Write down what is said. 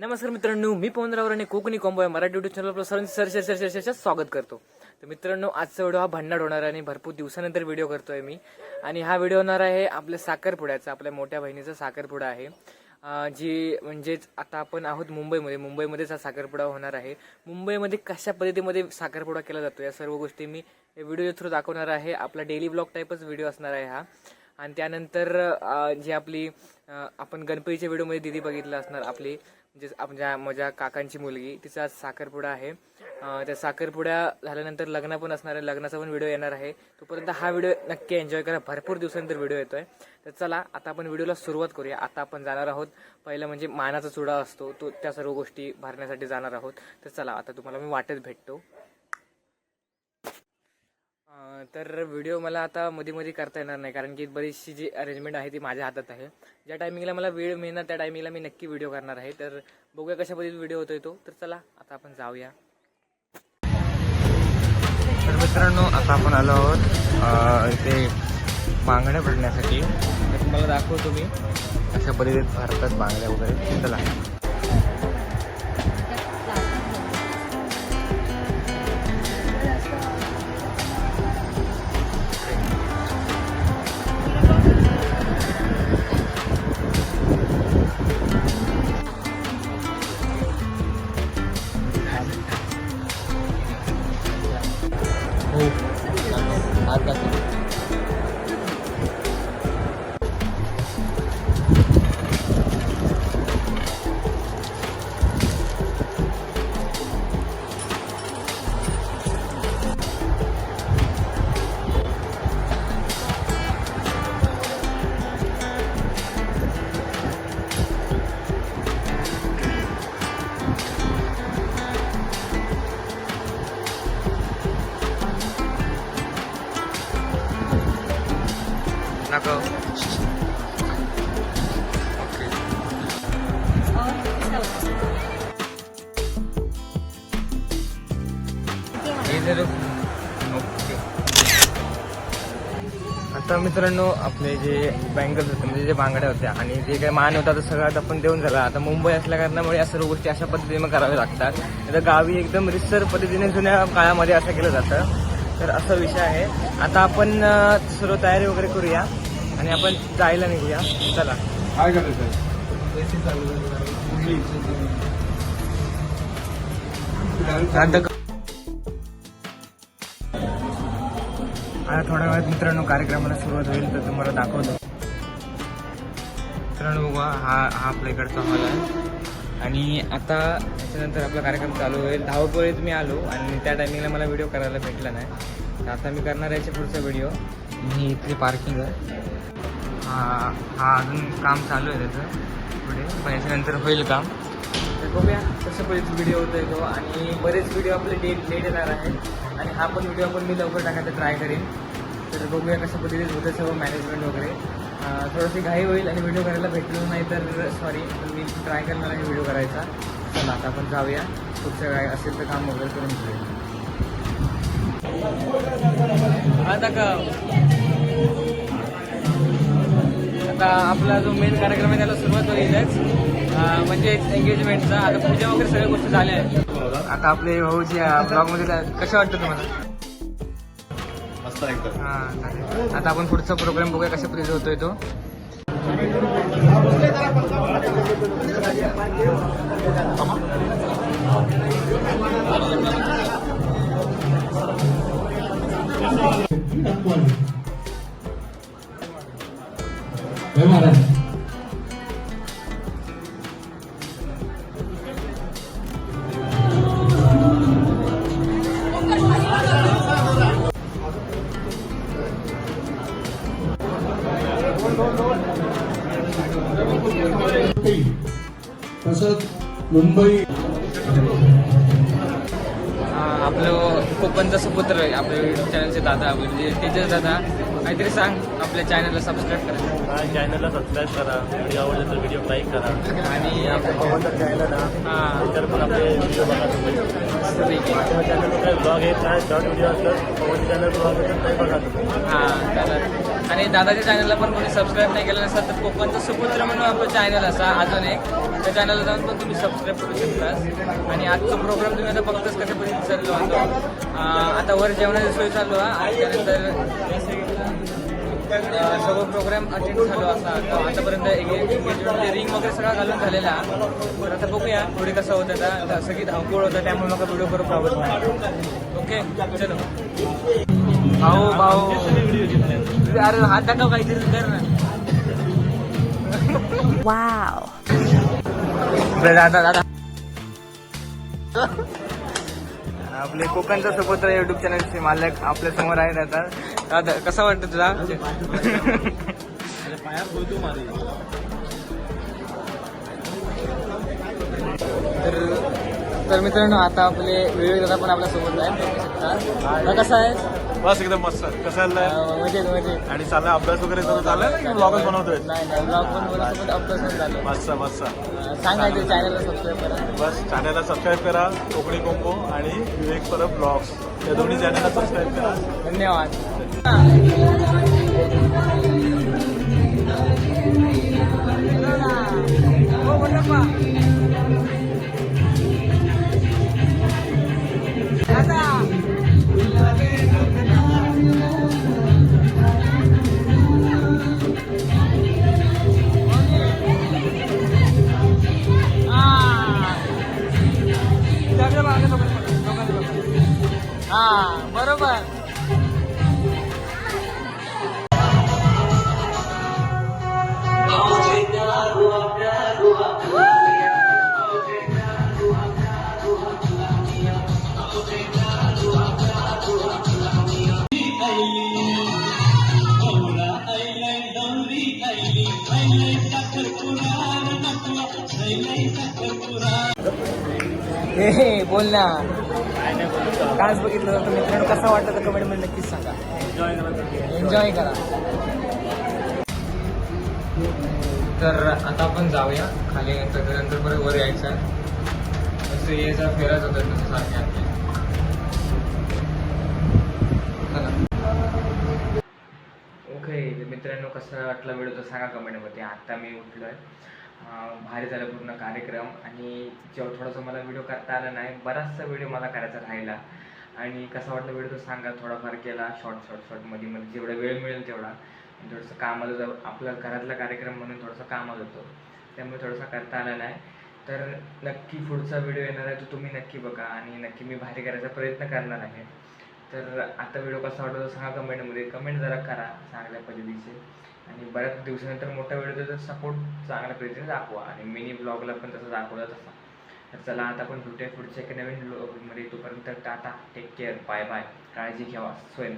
नमस्कार मित्रांनो, मी पवन रावर आणि कोकणी कॉम्बो या मराठी युट्यूब चॅनल आपलं सर्वांचं स्वागत करतो. तर मित्रांनो, आजचा व्हिडिओ हा भन्नाट होणार आहे आणि भरपूर दिवसानंतर व्हिडिओ करतोय मी. आणि हा व्हिडिओ होणार आहे आपल्या साखरपुड्याचा, आपल्या मोठ्या बहिणीचा साखरपुडा आहे. जी म्हणजेच आता आपण आहोत मुंबईमध्येच हा साखरपुडा होणार आहे. मुंबईमध्ये कशा पद्धतीमध्ये साखरपुडा केला जातो या सर्व गोष्टी मी व्हिडिओच्या थ्रू दाखवणार आहे. आपला डेली ब्लॉग टाईपच व्हिडिओ असणार आहे हा. आणि त्यानंतर जी आपली आपण गणपतीच्या व्हिडिओमध्ये दिदी बघितलं असणार आपली म्हणजे माझ्या काकांची मुलगी, तिचा आज साखरपुडा आहे. त्या साखरपुड्या झाल्यानंतर लग्न पण असणार आहे, लग्नाचा पण व्हिडिओ येणार आहे. तोपर्यंत हा व्हिडिओ नक्की एन्जॉय करा, भरपूर दिवसानंतर व्हिडिओ येतोय. तर चला आता आपण व्हिडिओला सुरुवात करूया. आता आपण जाणार आहोत, पहिलं म्हणजे मानाचा चुडा असतो तो, त्या सर्व गोष्टी भरण्यासाठी जाणार आहोत. तर चला आता तुम्हाला मी वाटेत भेटतो. तर व्हिडिओ मला आता मध्ये करता येणार नाही, कारण की बरीचशी जी अरेंजमेंट आहे ती माझ्या हातात आहे. ज्या टायमिंगला मला वेळ मिळणार त्या टायमिंगला मी नक्की व्हिडिओ करणार आहे. तर बघूया कशा पद्धतीने व्हिडिओ होतोय तो. तर चला आता आपण जाऊया. तर मित्रांनो, आता आपण आलो आहोत इथे बांगड्या भरण्यासाठी. तर तुम्हाला दाखवतो मी अशा पद्धतीने भरतात बांगड्या वगैरे. चला नको. आता मित्रांनो, आपले जे बँगल्स होते म्हणजे जे बांगड्या होत्या आणि जे काही मान होता तर सगळं आपण देऊन झाला. आता मुंबई असल्या कारणामुळे या सर्व गोष्टी अशा पद्धतीने कराव्या लागतात. तर गावी एकदम रितसर पद्धतीने जुन्या काळामध्ये असं केलं जातं. तर असा विषय आहे. आता आपण सर्व तयारी वगैरे करूया आणि आपण जायला निघूया. चला. काय करायचं आता थोड्या वेळात मित्रांनो कार्यक्रमाला सुरुवात होईल, तर तुम्हाला दाखवतो. मित्रांनो बघा, हा आपल्या इकडचा हॉल आहे. आणि आता त्याच्यानंतर आपला कार्यक्रम चालू होईल. धावपळीत मी आलो आणि त्या टायमिंगला मला व्हिडिओ करायला भेटला नाही. तर आता मी करणार याच्या पुढचा व्हिडिओ. ही इथली पार्किंग आहे. हा अजून काम चालू आहे त्याचं पुढे, पण याच्यानंतर होईल काम. तर बघूया कसं पद्धतीचा व्हिडिओ होतोय तो. आणि बरेच व्हिडिओ आपले लेट येणार आहे आणि हा पण व्हिडिओ आपण मी लवकर टाकायचा ट्राय करेन. तर बघूया कशा पद्धतीने होतं सर्व मॅनेजमेंट वगैरे. थोडीशी घाई होईल आणि व्हिडिओ करायला भेटलो नाही तर सॉरी, पण मी ट्राय करणार आहे व्हिडिओ करायचा. चला आता आपण जाऊया, पुढचं काय असेल तर काम वगैरे करून घेऊया. आता आपला जो मेन कार्यक्रम आहे त्याला सुरुवात होईलच, म्हणजे एंगेजमेंटचा. आता पूजा वगैरे सगळ्या गोष्टी झाल्या आहेत. आता आपले भाऊजी ब्लॉगमध्ये कसं वाटतं तुम्हाला? मस्त एकदम. हां, आता आपण पुढचा प्रोग्राम बघूया कशा पद्धतीने होतोय तो. तसंच मुंबई आपलं कोकणचा सुपुत्र आहे आपल्या युट्यूब चॅनलचे दादा, आपले म्हणजे तेजस दादा. काहीतरी सांग, आपल्या चॅनलला सबस्क्राईब करा. चॅनलला सबस्क्राईब करा, व्हिडिओ आवडला तर व्हिडिओ लाईक करा आणि आपल्या पवनचा चॅनल ना हां तर पण आपले व्हिडिओ बघा तुम्ही. मस्तपैकी. माझ्या चॅनलवर काय ब्लॉग येत नाही, शॉर्ट व्हिडिओ असतात. पवन चॅनल ब्लॉग येतात ते बघा तुम्ही. हां चालेल. आणि दादाच्या चॅनलला पण कोणी सबस्क्राईब नाही केलं नसतं तर कोकणचं सुपुत्र म्हणून आपलं चॅनल असा अजून एक त्या चॅनलला जाऊन पण तुम्ही सबस्क्राईब करू शकता. आणि आजचा प्रोग्राम तुम्ही आता बघताच कशा पद्धतीने चाललो होतो. आता वर जेवणाची सोय चालू आहे आणि त्यानंतर सगळं प्रोग्राम अटेंड झालो असा आतापर्यंत एंगेजमेंट रिंग वगैरे सगळा घालून झालेला. तर आता बघूया पुढे कसं होतं. आता सगळी धावपळ होतं त्यामुळे मला व्हिडिओ करू आवडत नाही. ओके चलो. भाऊ भाऊ अरे हात दाखव काहीतरी कर ना. Wow. दादा दादा आपले कोकणचा सुपुत्र युट्यूब चॅनलचे मालक आपल्या समोर आहेत. आता दादा कसं वाटतं तुला? तर मित्रांनो आता आपले व्हिडिओ दादा पण आपल्या सोबत आहे. कसा आहे? बस एकदम मस्त. कसं चाललंय? मजेत. आणि चाललंय अभ्यास वगैरे जरा चाललाय की ब्लॉगच बनवतोय? नाही ब्लॉग पण बोलत अभ्यास पण झालं. मस्त मस्त. सांगायचं चॅनलला सबस्क्राईब करा. बस चॅनलला सबस्क्राईब करा. कोकणी कोंबो आणि विवेक परब ब्लॉग्स या दोन्ही चॅनलला सबस्क्राईब करा. धन्यवाद. बरोबर. हे बोल ना. डान्स बघितलं तर मित्रांनो कसा वाटतं तर कमेंट मध्ये नक्कीच सांगा. एन्जॉय करा. तर आता आपण जाऊया खाली. त्याच्यानंतर परत वर यायचं. असं यायचा फेराच होता तसं सारखे. ओके मित्रांनो कसा वाटला व्हिडिओ तर सांगा कमेंटमध्ये. आता मी उठलोय. भारी झाला पूर्ण कार्यक्रम. आणि जेव्हा थोडासा मला व्हिडिओ करता आला नाही. बराचसा व्हिडिओ मला करायचा राहिला. आणि कसा वाटला व्हिडिओ तर सांगा. थोडाफार केला शॉर्ट मध्ये जेवढा वेळ मिळेल तेवढा. आणि थोडंसं कामाला जाऊ आपला घरातला कार्यक्रम म्हणून थोडंसं कामात होतो त्यामुळे थोडंसं करता आला नाही. तर नक्की पुढचा व्हिडिओ येणार आहे तो तुम्ही नक्की बघा. आणि नक्की मी भारी करायचा प्रयत्न करणार आहे. तर आता व्हिडिओ कसा वाटतो सांगा कमेंटमध्ये. कमेंट जरा करा चांगल्या पद्धतीचे. आणि बऱ्याच दिवसानंतर मोठा व्हिडिओ तर सपोर्ट चांगल्या पद्धतीने दाखवा. आणि मिनी ब्लॉगला पण तसं दाखवलं तसा. तर चला आता आपण भेटूया पुढच्या एका नवीन ब्लॉगमध्ये. तोपर्यंत tata take care bye bye. काळजी घ्यावा स्वयं